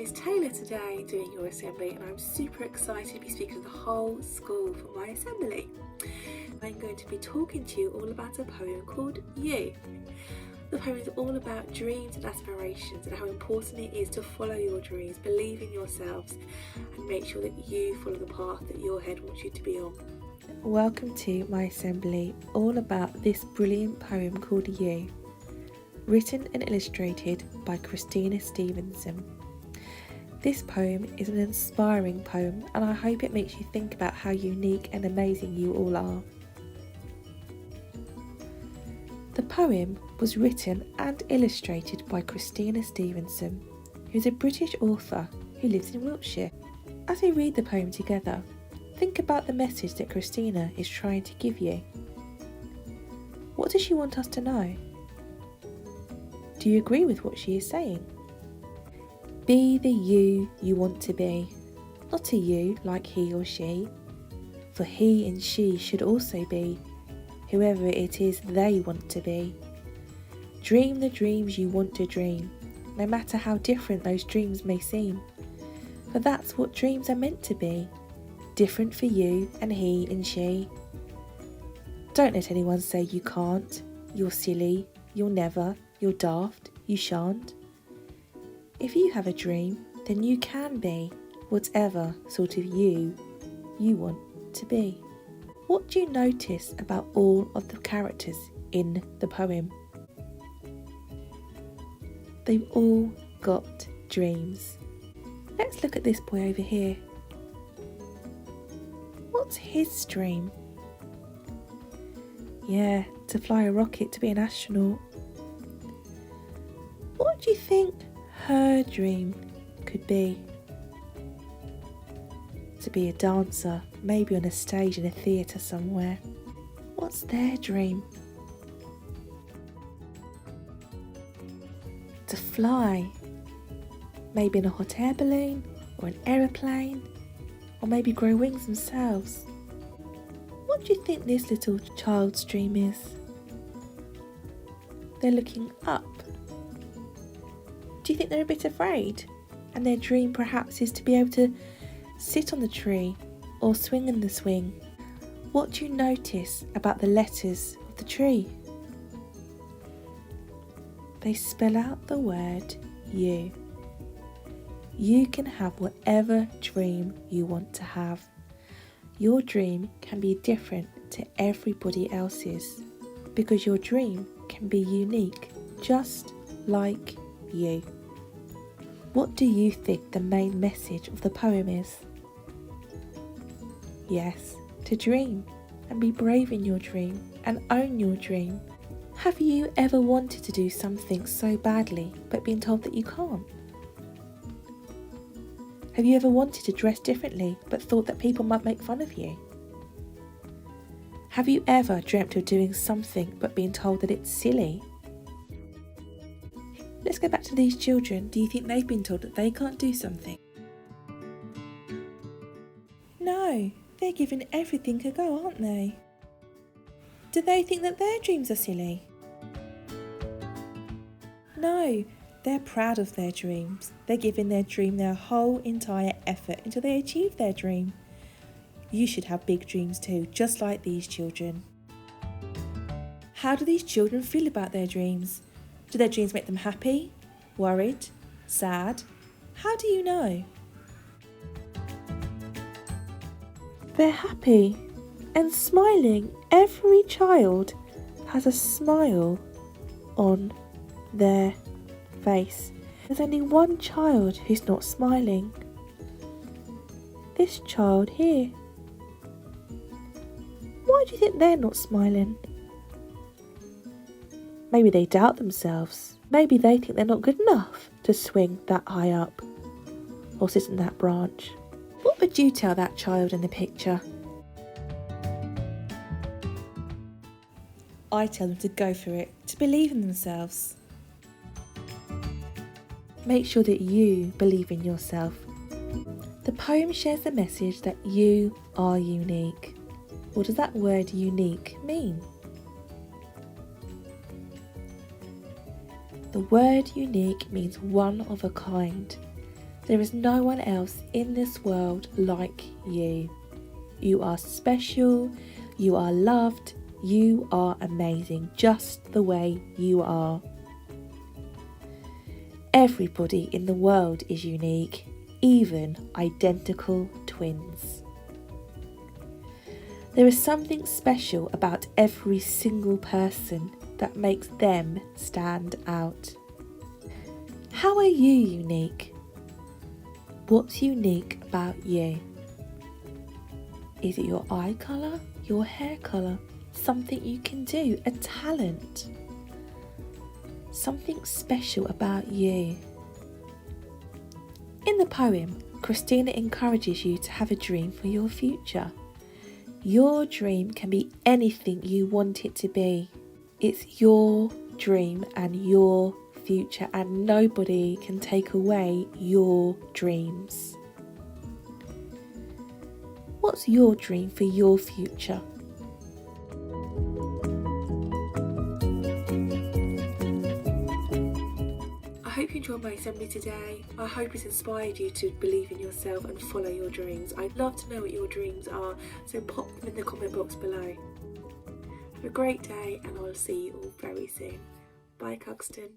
is Taylor today doing your assembly, and I'm super excited to be speaking to the whole school for my assembly. I'm going to be talking to you all about a poem called You. The poem is all about dreams and aspirations and how important it is to follow your dreams, believe in yourselves and make sure that you follow the path that your head wants you to be on. Welcome to my assembly all about this brilliant poem called You, written and illustrated by Christina Stevenson. This poem is an inspiring poem, and I hope it makes you think about how unique and amazing you all are. The poem was written and illustrated by Christina Stevenson, who's a British author who lives in Wiltshire. As we read the poem together, think about the message that Christina is trying to give you. What does she want us to know? Do you agree with what she is saying? Be the you want to be, not a you like he or she, for he and she should also be whoever it is they want to be. Dream the dreams you want to dream, no matter how different those dreams may seem, for that's what dreams are meant to be, different for you and he and she. Don't let anyone say you can't, you're silly, you'll never, you're daft, you shan't. If you have a dream, then you can be whatever sort of you want to be. What do you notice about all of the characters in the poem? They've all got dreams. Let's look at this boy over here. What's his dream? Yeah, to fly a rocket, to be an astronaut. What do you think her dream could be? To be a dancer, maybe on a stage in a theatre somewhere. What's their dream? To fly, maybe in a hot air balloon or an aeroplane, or maybe grow wings themselves. What do you think this little child's dream is? They're looking up. Do you think they're a bit afraid? And their dream perhaps is to be able to sit on the tree or swing in the swing. What do you notice about the letters of the tree? They spell out the word you. You can have whatever dream you want to have. Your dream can be different to everybody else's because your dream can be unique, just like you. What do you think the main message of the poem is? Yes, to dream and be brave in your dream and own your dream. Have you ever wanted to do something so badly but been told that you can't? Have you ever wanted to dress differently but thought that people might make fun of you? Have you ever dreamt of doing something but been told that it's silly? Let's go back to these children. Do you think they've been told that they can't do something? No, they're giving everything a go, aren't they? Do they think that their dreams are silly? No, they're proud of their dreams. They're giving their dream their whole entire effort until they achieve their dream. You should have big dreams too, just like these children. How do these children feel about their dreams? Do their dreams make them happy, worried, sad? How do you know? They're happy and smiling. Every child has a smile on their face. There's only one child who's not smiling. This child here. Why do you think they're not smiling? Maybe they doubt themselves. Maybe they think they're not good enough to swing that high up or sit in that branch. What would you tell that child in the picture? I tell them to go for it, to believe in themselves. Make sure that you believe in yourself. The poem shares the message that you are unique. What does that word unique mean? The word unique means one of a kind. There is no one else in this world like you. You are special, you are loved, you are amazing, just the way you are. Everybody in the world is unique, even identical twins. There is something special about every single person that makes them stand out. How are you unique? What's unique about you? Is it your eye colour, your hair colour, something you can do, a talent? Something special about you. In the poem, Christina encourages you to have a dream for your future. Your dream can be anything you want it to be. It's your dream and your future, and nobody can take away your dreams. What's your dream for your future? I hope you enjoyed my assembly today. I hope it's inspired you to believe in yourself and follow your dreams. I'd love to know what your dreams are, so pop them in the comment box below. Have a great day, and I'll see you all very soon. Bye, Cuxton.